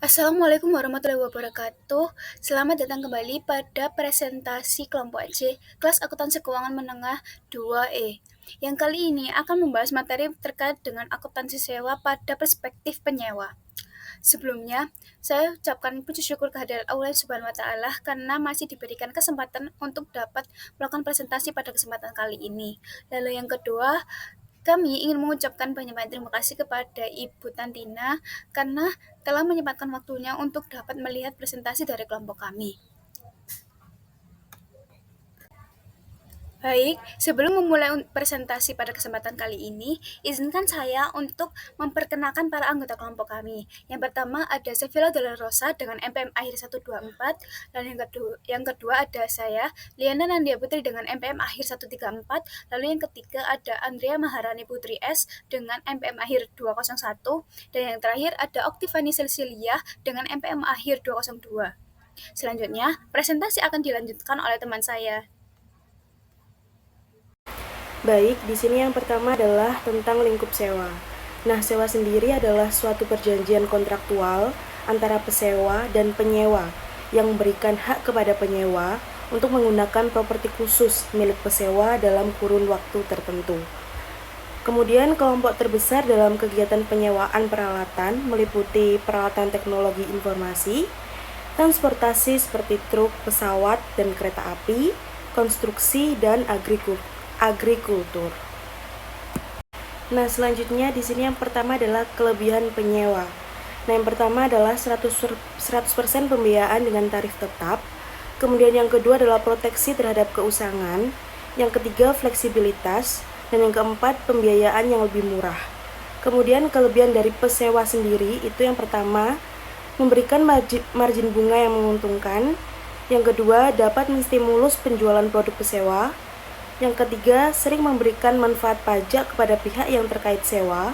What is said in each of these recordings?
Assalamualaikum warahmatullahi wabarakatuh. Selamat datang kembali pada presentasi kelompok C, kelas akuntansi keuangan menengah 2E. Yang kali ini akan membahas materi terkait dengan akuntansi sewa pada perspektif penyewa. Sebelumnya, saya ucapkan puji syukur kehadirat Allah Subhanahu wa taala karena masih diberikan kesempatan untuk dapat melakukan presentasi pada kesempatan kali ini. Lalu yang kedua, kami ingin mengucapkan banyak-banyak terima kasih kepada Ibu Tantina karena telah menyempatkan waktunya untuk dapat melihat presentasi dari kelompok kami. Baik, sebelum memulai presentasi pada kesempatan kali ini, izinkan saya untuk memperkenalkan para anggota kelompok kami. Yang pertama ada Sevilla de la Rosa dengan MPM akhir 124, dan yang kedua ada saya, Liana Nandia Putri dengan MPM akhir 134, lalu yang ketiga ada Andrea Maharani Putri S dengan MPM akhir 201, dan yang terakhir ada Oktivani Cecilia dengan MPM akhir 202. Selanjutnya, presentasi akan dilanjutkan oleh teman saya. Baik, di sini yang pertama adalah tentang lingkup sewa. Nah, sewa sendiri adalah suatu perjanjian kontraktual antara pesewa dan penyewa yang memberikan hak kepada penyewa untuk menggunakan properti khusus milik pesewa dalam kurun waktu tertentu. Kemudian kelompok terbesar dalam kegiatan penyewaan peralatan meliputi peralatan teknologi informasi, transportasi seperti truk, pesawat, dan kereta api, konstruksi, dan agrikultur. Nah, selanjutnya di sini yang pertama adalah kelebihan penyewa. Nah, yang pertama adalah 100% pembiayaan dengan tarif tetap. Kemudian yang kedua adalah proteksi terhadap keusangan. Yang ketiga fleksibilitas. Dan yang keempat pembiayaan yang lebih murah. Kemudian kelebihan dari pesewa sendiri itu yang pertama memberikan margin bunga yang menguntungkan. Yang kedua dapat menstimulus penjualan produk pesewa. Yang ketiga, sering memberikan manfaat pajak kepada pihak yang terkait sewa.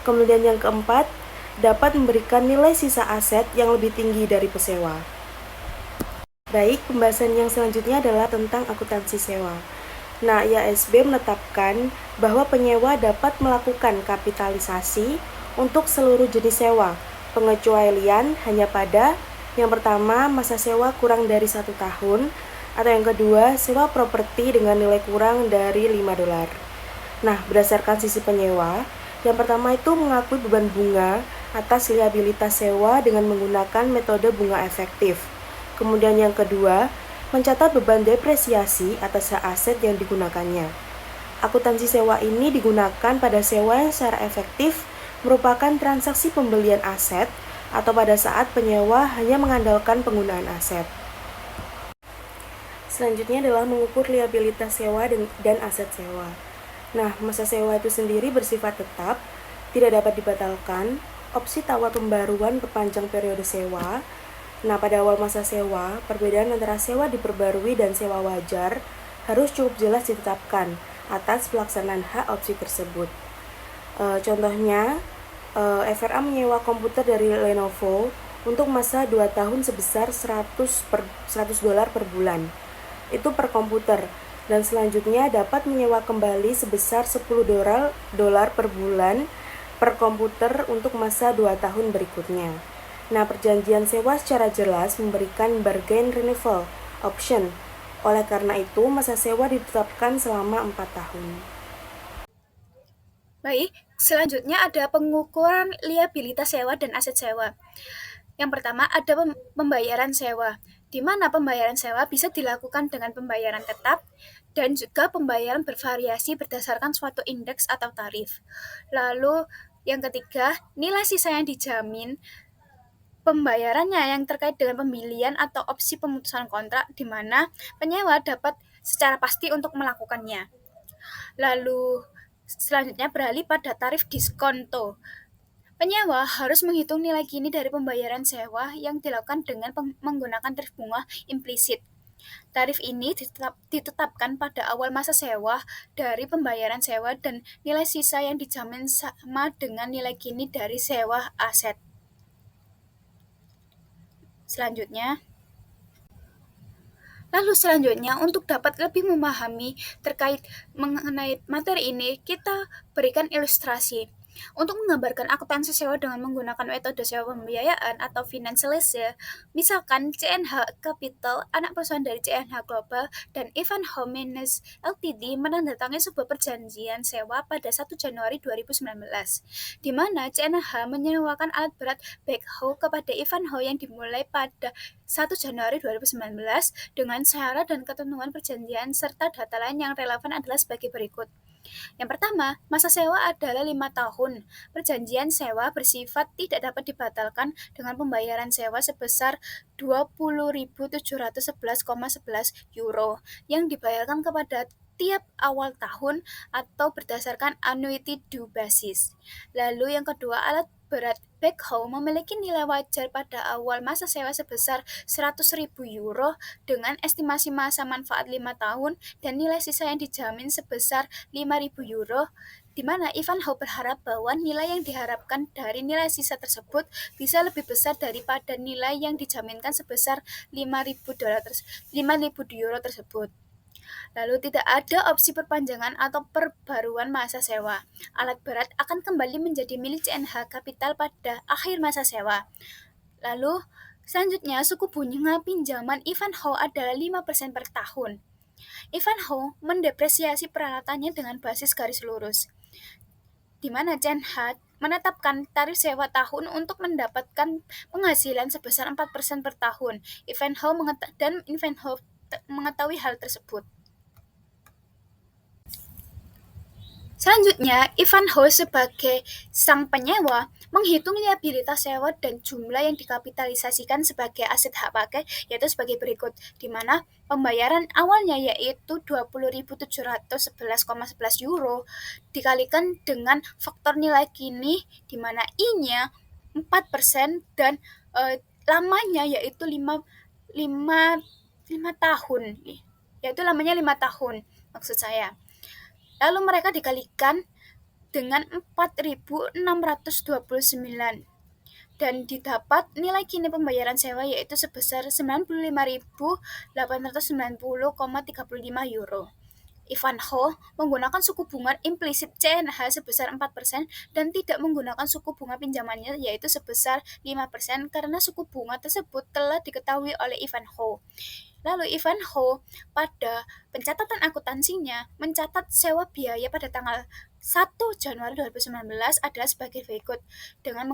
Kemudian yang keempat, dapat memberikan nilai sisa aset yang lebih tinggi dari pesewa. Baik, pembahasan yang selanjutnya adalah tentang akuntansi sewa. Nah, IASB menetapkan bahwa penyewa dapat melakukan kapitalisasi untuk seluruh jenis sewa. Pengecualian hanya pada yang pertama, masa sewa kurang dari 1 tahun, atau yang kedua, sewa properti dengan nilai kurang dari $5. Nah, berdasarkan sisi penyewa, yang pertama itu mengakui beban bunga atas liabilitas sewa dengan menggunakan metode bunga efektif. Kemudian yang kedua, mencatat beban depresiasi atas hak aset yang digunakannya. Akuntansi sewa ini digunakan pada sewa yang secara efektif merupakan transaksi pembelian aset atau pada saat penyewa hanya mengandalkan penggunaan aset. Selanjutnya adalah mengukur liabilitas sewa dan aset sewa. Nah, masa sewa itu sendiri bersifat tetap, tidak dapat dibatalkan, opsi tawar pembaruan perpanjang periode sewa. Nah, pada awal masa sewa, perbedaan antara sewa diperbarui dan sewa wajar harus cukup jelas ditetapkan atas pelaksanaan hak opsi tersebut. Contohnya, FRA menyewa komputer dari Lenovo untuk masa 2 tahun sebesar $100 per bulan. Itu per komputer, dan selanjutnya dapat menyewa kembali sebesar $10 per bulan per komputer untuk masa 2 tahun berikutnya. Nah, perjanjian sewa secara jelas memberikan bargain renewal option. Oleh karena itu, masa sewa ditetapkan selama 4 tahun. Baik, selanjutnya ada pengukuran liabilitas sewa dan aset sewa. Yang pertama ada pembayaran sewa, di mana pembayaran sewa bisa dilakukan dengan pembayaran tetap dan juga pembayaran bervariasi berdasarkan suatu indeks atau tarif. Lalu yang ketiga, nilai sisa yang dijamin pembayarannya yang terkait dengan pembelian atau opsi pemutusan kontrak di mana penyewa dapat secara pasti untuk melakukannya. Lalu selanjutnya beralih pada tarif diskonto. Penyewa harus menghitung nilai kini dari pembayaran sewa yang dilakukan dengan menggunakan tarif bunga implisit. Tarif ini ditetapkan pada awal masa sewa dari pembayaran sewa dan nilai sisa yang dijamin sama dengan nilai kini dari sewa aset. Selanjutnya, untuk dapat lebih memahami terkait mengenai materi ini, kita berikan ilustrasi. Untuk menggambarkan akuntansi sewa dengan menggunakan metode sewa pembiayaan atau financial lease, misalkan CNH Capital, anak perusahaan dari CNH Global, dan Ivanhoe Mines Ltd menandatangani sebuah perjanjian sewa pada 1 Januari 2019, di mana CNH menyewakan alat berat backhoe kepada Ivanhoe yang dimulai pada 1 Januari 2019 dengan syarat dan ketentuan perjanjian serta data lain yang relevan adalah sebagai berikut. Yang pertama, masa sewa adalah 5 tahun. Perjanjian sewa bersifat tidak dapat dibatalkan dengan pembayaran sewa sebesar 20.711,11 euro yang dibayarkan kepada tiap awal tahun atau berdasarkan annuity due basis. Lalu yang kedua, alat berat backhoe memiliki nilai wajar pada awal masa sewa sebesar 100.000 euro dengan estimasi masa manfaat 5 tahun dan nilai sisa yang dijamin sebesar 5.000 euro, di mana Ivanhoe berharap bahwa nilai yang diharapkan dari nilai sisa tersebut bisa lebih besar daripada nilai yang dijaminkan sebesar 5.000 euro tersebut. Lalu tidak ada opsi perpanjangan atau perbaruan masa sewa. Alat berat akan kembali menjadi milik CNH Capital pada akhir masa sewa. Lalu selanjutnya suku bunga pinjaman Ivanhoe adalah 5% per tahun. Ivanhoe mendepresiasi peralatannya dengan basis garis lurus, di mana CNH menetapkan tarif sewa tahun untuk mendapatkan penghasilan sebesar 4% per tahun. Ivanhoe mengetahui hal tersebut. Selanjutnya, Ivanhoe sebagai sang penyewa menghitung liabilitas sewa dan jumlah yang dikapitalisasikan sebagai aset hak pakai yaitu sebagai berikut, di mana pembayaran awalnya yaitu 20.711,11 euro dikalikan dengan faktor nilai kini di mana I-nya 4% dan lamanya yaitu 5 tahun. Yaitu lamanya 5 tahun maksud saya. Lalu mereka dikalikan dengan 4.629 dan didapat nilai kini pembayaran sewa yaitu sebesar 95.890,35 euro. Ivanhoe menggunakan suku bunga implisit CNH sebesar 4% dan tidak menggunakan suku bunga pinjamannya yaitu sebesar 5% karena suku bunga tersebut telah diketahui oleh Ivanhoe. Lalu Ivanhoe pada pencatatan akuntansinya mencatat sewa biaya pada tanggal 1 Januari 2019 adalah sebagai berikut dengan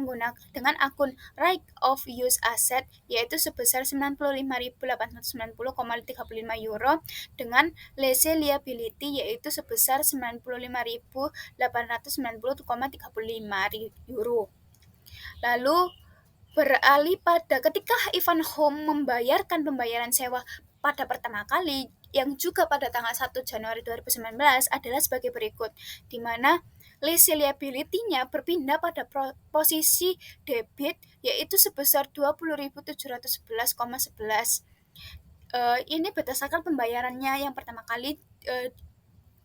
akun right of use asset yaitu sebesar 95.890,35 euro dengan lease liability yaitu sebesar 95.890,35 euro. Lalu beralih pada ketika Ivanhoe membayarkan pembayaran sewa pada pertama kali yang juga pada tanggal 1 Januari 2019 adalah sebagai berikut, di mana lease liability-nya berpindah pada posisi debit yaitu sebesar 20.711,11. Ini berdasarkan pembayarannya yang pertama kali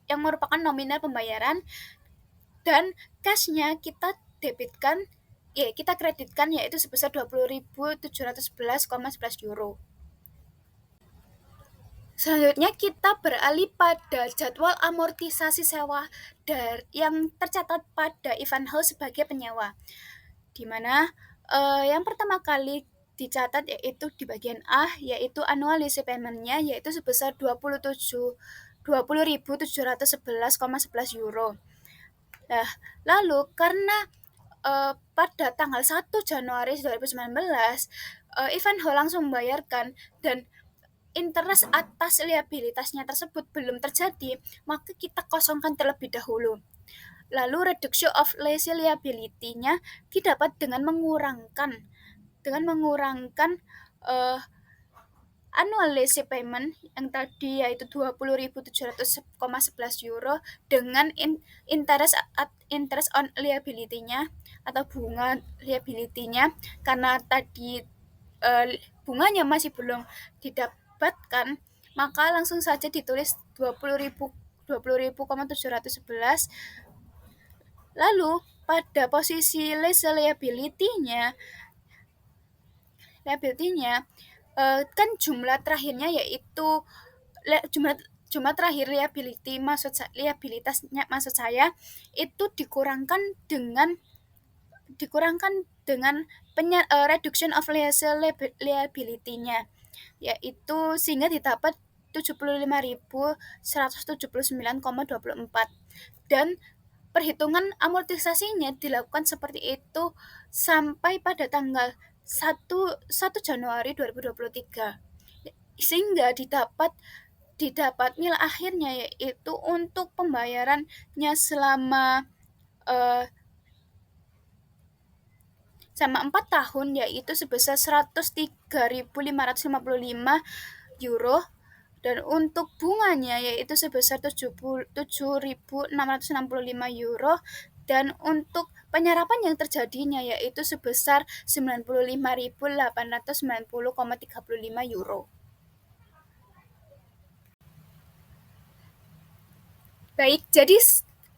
yang merupakan nominal pembayaran dan cash-nya kita kreditkan yaitu sebesar 20.711,11 euro. Selanjutnya kita beralih pada jadwal amortisasi sewa yang tercatat pada Ivanhoe sebagai penyewa, di mana yang pertama kali dicatat yaitu di bagian A yaitu annual lease payment-nya yaitu sebesar 20.711,11 euro. Nah, lalu karena pada tanggal 1 Januari 2019 Ivanhoe langsung membayarkan dan interest atas liabilitasnya tersebut belum terjadi, maka kita kosongkan terlebih dahulu. Lalu reduction of lease liability-nya didapat dengan mengurangkan annual lease payment yang tadi yaitu 20.700,11 euro dengan interest on liability-nya atau bunga liability-nya karena tadi bunganya masih belum didapatkan, maka langsung saja ditulis 20.711. Lalu pada posisi lease liability-nya kan jumlah terakhirnya yaitu Cuma terakhir liabilitasnya maksud saya itu dikurangkan dengan reduction of lease liability-nya, yaitu sehingga didapat 75.179,24, dan perhitungan amortisasinya dilakukan seperti itu sampai pada tanggal 1 Januari 2023, sehingga didapat nilai akhirnya yaitu untuk pembayarannya selama 4 tahun yaitu sebesar 103.555 euro, dan untuk bunganya yaitu sebesar 7.665 euro, dan untuk penyerapan yang terjadinya yaitu sebesar 95.890,35 euro. Baik, jadi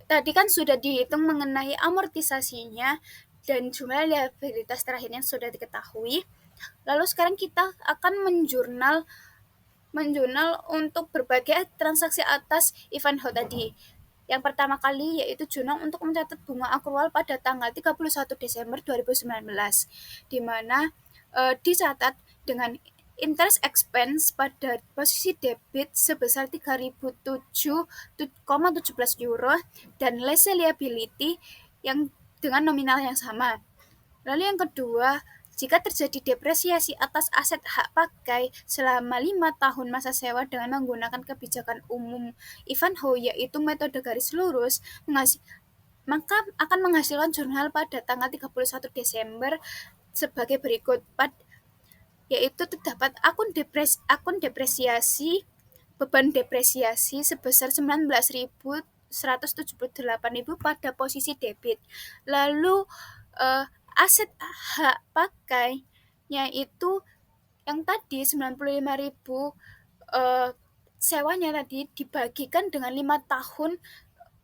tadi kan sudah dihitung mengenai amortisasinya dan jumlah liabilitas terakhirnya sudah diketahui. Lalu sekarang kita akan menjurnal untuk berbagai transaksi atas Ivanhoe tadi. Yang pertama kali yaitu jurnal untuk mencatat bunga akrual pada tanggal 31 Desember 2019, di mana dicatat dengan interest expense pada posisi debit sebesar 3.007,17 euro dan lease liability yang dengan nominal yang sama. Lalu yang kedua, jika terjadi depresiasi atas aset hak pakai selama 5 tahun masa sewa dengan menggunakan kebijakan umum Ivanhoe yaitu metode garis lurus, maka akan menghasilkan jurnal pada tanggal 31 Desember sebagai berikut, yaitu terdapat akun depresiasi, beban depresiasi sebesar 19.178.000 pada posisi debit. Lalu aset hak pakainya itu yang tadi 95.000 sewanya tadi dibagikan dengan 5 tahun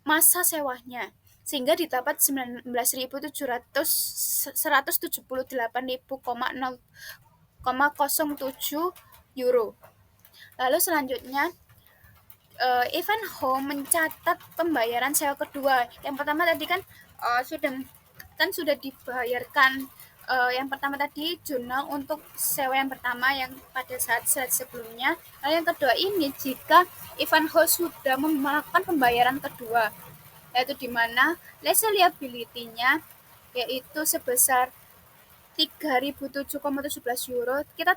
masa sewanya, sehingga didapat 19.178.000,07 euro. Lalu selanjutnya Ivanhoe mencatat pembayaran sewa kedua. Yang pertama tadi kan sudah dibayarkan. Yang pertama tadi jurnal untuk sewa yang pertama yang pada saat sebelumnya. Lalu yang kedua ini jika Ivanhoe sudah melakukan pembayaran kedua, yaitu di mana lease liability-nya yaitu sebesar 3.007,17 euro, kita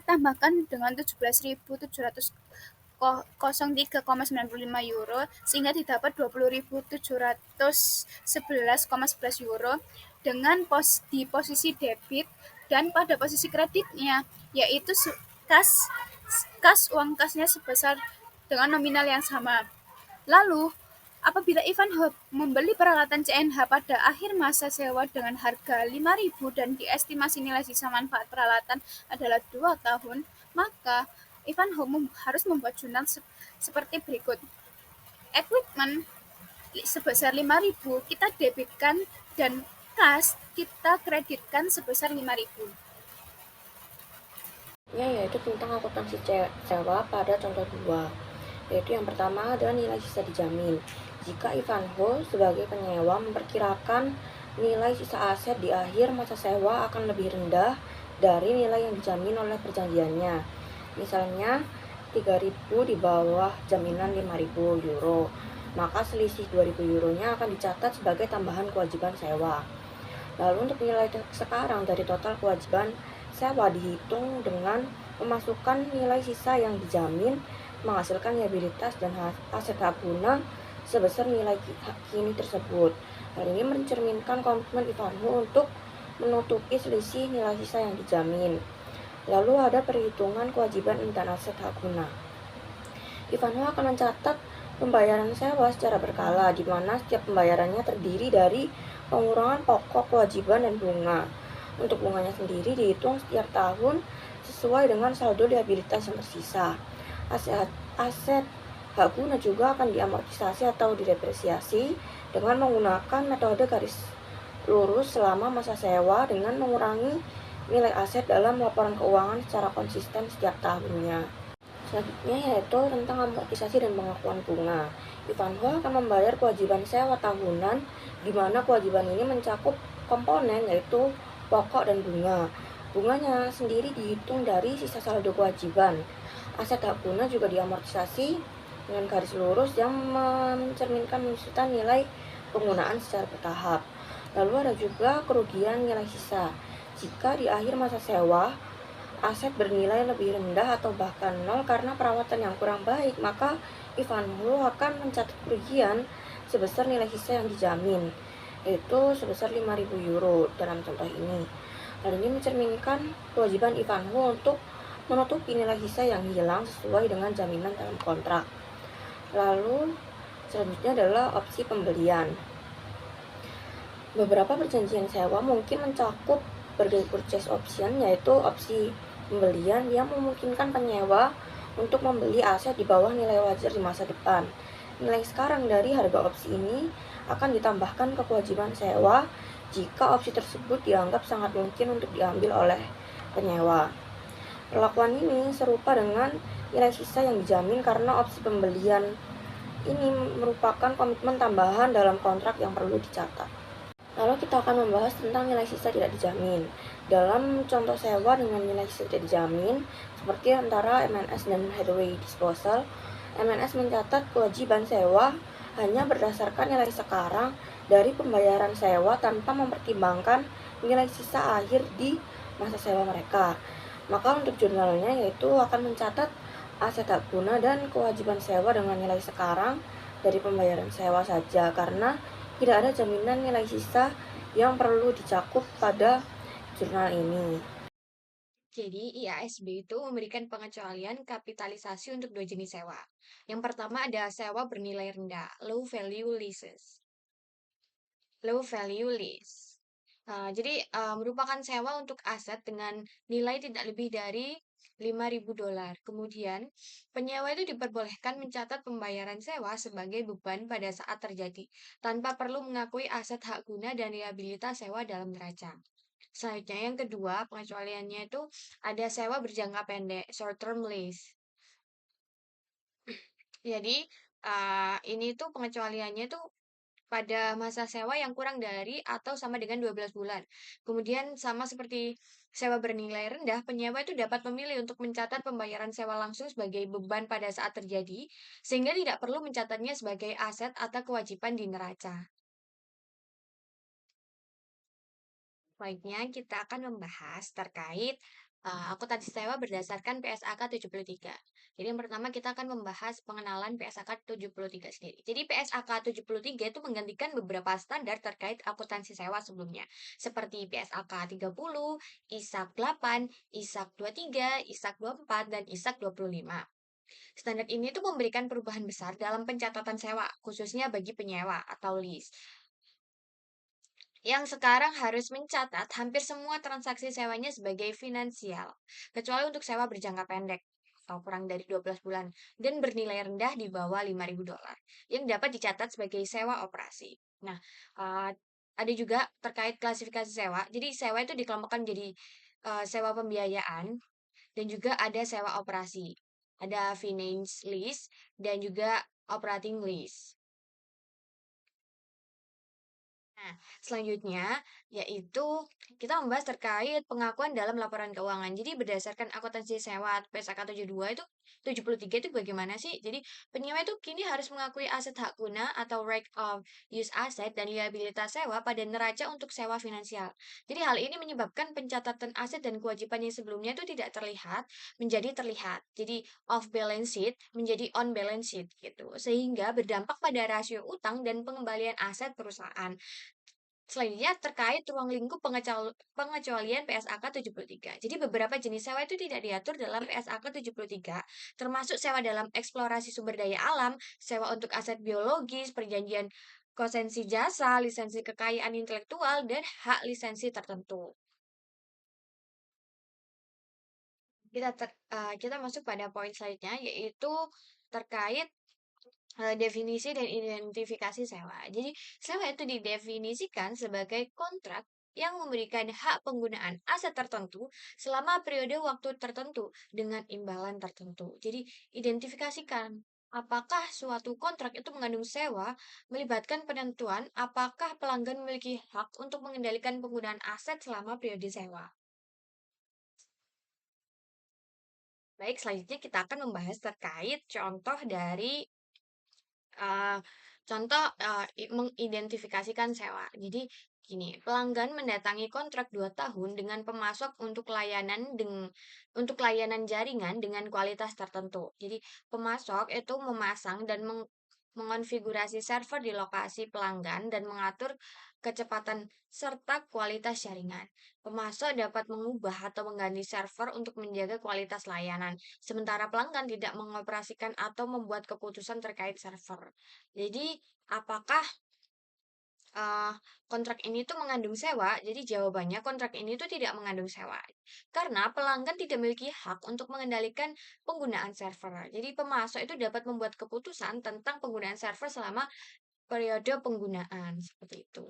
tambahkan dengan 17.703,95 euro sehingga didapat 20.711,11 euro dengan di posisi debit, dan pada posisi kreditnya yaitu uang kasnya sebesar dengan nominal yang sama. Lalu apabila Ivanhoe membeli peralatan CNH pada akhir masa sewa dengan harga 5.000 dan diestimasi nilai sisa manfaat peralatan adalah 2 tahun, maka Ivanhoe harus membuat jurnal seperti berikut. Equipment sebesar 5.000 kita debitkan dan kas kita kreditkan sebesar 5.000. Yaitu tentang akuntansi sewa pada contoh 2. Yaitu yang pertama adalah nilai sisa dijamin. Jika Ivanhoe sebagai penyewa memperkirakan nilai sisa aset di akhir masa sewa akan lebih rendah dari nilai yang dijamin oleh perjanjiannya. Misalnya 3.000 di bawah jaminan 5.000 euro, maka selisih 2.000 euronya akan dicatat sebagai tambahan kewajiban sewa. Lalu untuk nilai sekarang dari total kewajiban sewa dihitung dengan memasukkan nilai sisa yang dijamin, menghasilkan liabilitas dan aset hak guna sebesar nilai kini tersebut. Hal ini mencerminkan komitmen Ivanhoe untuk menutupi selisih nilai sisa yang dijamin. Lalu ada perhitungan kewajiban dan aset hak guna. Ivanhoe akan mencatat pembayaran sewa secara berkala, di mana setiap pembayarannya terdiri dari pengurangan pokok, kewajiban, dan bunga. Untuk bunganya sendiri dihitung setiap tahun sesuai dengan saldo liabilitas yang tersisa. Aset hak guna juga akan diamortisasi atau didepresiasi dengan menggunakan metode garis lurus selama masa sewa dengan mengurangi nilai aset dalam laporan keuangan secara konsisten setiap tahunnya. Selanjutnya yaitu tentang amortisasi dan pengakuan bunga. Ivanhoe akan membayar kewajiban sewa tahunan, di mana kewajiban ini mencakup komponen yaitu pokok dan bunga. Bunganya sendiri dihitung dari sisa saldo kewajiban. Aset hak guna juga diamortisasi dengan garis lurus yang mencerminkan penyusutan nilai penggunaan secara bertahap. Lalu ada juga kerugian nilai sisa. Jika di akhir masa sewa aset bernilai lebih rendah atau bahkan nol karena perawatan yang kurang baik, maka Ivanhoe akan mencatat kerugian sebesar nilai sisa yang dijamin, yaitu sebesar 5.000 euro dalam contoh ini. Hal ini mencerminkan kewajiban Ivanhoe untuk menutupi nilai sisa yang hilang sesuai dengan jaminan dalam kontrak. Lalu selanjutnya adalah opsi pembelian. Beberapa perjanjian sewa mungkin mencakup bargain purchase option, yaitu opsi pembelian yang memungkinkan penyewa untuk membeli aset di bawah nilai wajar di masa depan. Nilai sekarang dari harga opsi ini akan ditambahkan ke kewajiban sewa jika opsi tersebut dianggap sangat mungkin untuk diambil oleh penyewa. Perlakuan ini serupa dengan nilai sisa yang dijamin karena opsi pembelian ini merupakan komitmen tambahan dalam kontrak yang perlu dicatat. Lalu kita akan membahas tentang nilai sisa tidak dijamin. Dalam contoh sewa dengan nilai sisa tidak dijamin, seperti antara MNS dan Hathaway Disposal, MNS mencatat kewajiban sewa hanya berdasarkan nilai sekarang dari pembayaran sewa tanpa mempertimbangkan nilai sisa akhir di masa sewa mereka. Maka untuk jurnalnya yaitu akan mencatat aset hak guna dan kewajiban sewa dengan nilai sekarang dari pembayaran sewa saja, karena tidak ada jaminan nilai sisa yang perlu dicakup pada jurnal ini. Jadi, IASB itu memberikan pengecualian kapitalisasi untuk dua jenis sewa. Yang pertama ada sewa bernilai rendah, low value leases. Low value lease. Jadi, merupakan sewa untuk aset dengan nilai tidak lebih dari $5.000. Kemudian, penyewa itu diperbolehkan mencatat pembayaran sewa sebagai beban pada saat terjadi, tanpa perlu mengakui aset hak guna dan liabilitas sewa dalam neraca. Selanjutnya, yang kedua, pengecualiannya itu ada sewa berjangka pendek, short term lease. Jadi, ini tuh pengecualiannya tuh pada masa sewa yang kurang dari atau sama dengan 12 bulan. Kemudian sama seperti sewa bernilai rendah, penyewa itu dapat memilih untuk mencatat pembayaran sewa langsung sebagai beban pada saat terjadi, sehingga tidak perlu mencatatnya sebagai aset atau kewajiban di neraca. Selanjutnya kita akan membahas terkait akuntansi sewa berdasarkan PSAK 73. Jadi yang pertama kita akan membahas pengenalan PSAK 73 sendiri. Jadi PSAK 73 itu menggantikan beberapa standar terkait akuntansi sewa sebelumnya. Seperti PSAK 30, ISAK 8, ISAK 23, ISAK 24, dan ISAK 25. Standar ini tuh memberikan perubahan besar dalam pencatatan sewa, khususnya bagi penyewa atau lease, yang sekarang harus mencatat hampir semua transaksi sewanya sebagai finansial, kecuali untuk sewa berjangka pendek atau kurang dari 12 bulan dan bernilai rendah di bawah $5.000 yang dapat dicatat sebagai sewa operasi. Nah, eh, ada juga terkait klasifikasi sewa. Jadi sewa itu dikelompokkan jadi sewa pembiayaan dan juga ada sewa operasi. Ada finance lease dan juga operating lease. Nah, selanjutnya yaitu kita membahas terkait pengakuan dalam laporan keuangan. Jadi berdasarkan akuntansi sewa PSAK 72 itu 73 itu bagaimana sih? Jadi penyewa itu kini harus mengakui aset hak guna atau right of use asset dan liabilitas sewa pada neraca untuk sewa finansial. Jadi hal ini menyebabkan pencatatan aset dan kewajiban yang sebelumnya itu tidak terlihat menjadi terlihat. Jadi off balance sheet menjadi on balance sheet gitu. Sehingga berdampak pada rasio utang dan pengembalian aset perusahaan. Selanjutnya terkait ruang lingkup pengecualian PSAK 73. Jadi beberapa jenis sewa itu tidak diatur dalam PSAK 73, termasuk sewa dalam eksplorasi sumber daya alam, sewa untuk aset biologis, perjanjian kosensi jasa, lisensi kekayaan intelektual, dan hak lisensi tertentu. Kita masuk pada poin selanjutnya, yaitu terkait definisi dan identifikasi sewa. Jadi, sewa itu didefinisikan sebagai kontrak yang memberikan hak penggunaan aset tertentu selama periode waktu tertentu dengan imbalan tertentu. Jadi, identifikasikan apakah suatu kontrak itu mengandung sewa, melibatkan penentuan apakah pelanggan memiliki hak untuk mengendalikan penggunaan aset selama periode sewa. Baik, selanjutnya kita akan membahas terkait contoh dari Eee, contoh, mengidentifikasikan sewa. Jadi gini, pelanggan mendatangi kontrak 2 tahun dengan pemasok untuk layanan jaringan dengan kualitas tertentu. Jadi pemasok itu memasang dan mengonfigurasi server di lokasi pelanggan dan mengatur kecepatan serta kualitas jaringan. Pemasok dapat mengubah atau mengganti server untuk menjaga kualitas layanan, sementara pelanggan tidak mengoperasikan atau membuat keputusan terkait server. Jadi, apakah, eee, kontrak ini tuh mengandung sewa? Jadi jawabannya kontrak ini tuh tidak mengandung sewa. Karena pelanggan tidak memiliki hak untuk mengendalikan penggunaan server. Jadi pemasok itu dapat membuat keputusan tentang penggunaan server selama periode penggunaan, seperti itu.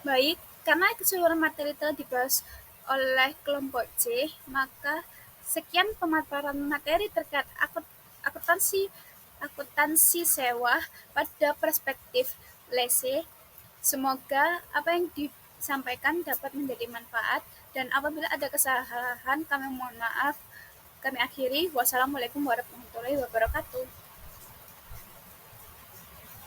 Baik, karena keseluruhan materi telah dibahas oleh kelompok C, maka sekian pemaparan materi terkait akuntansi akuntansi sewa pada perspektif LESE. Semoga apa yang disampaikan dapat menjadi manfaat dan apabila ada kesalahan kami mohon maaf. Kami akhiri. Wassalamualaikum warahmatullahi wabarakatuh.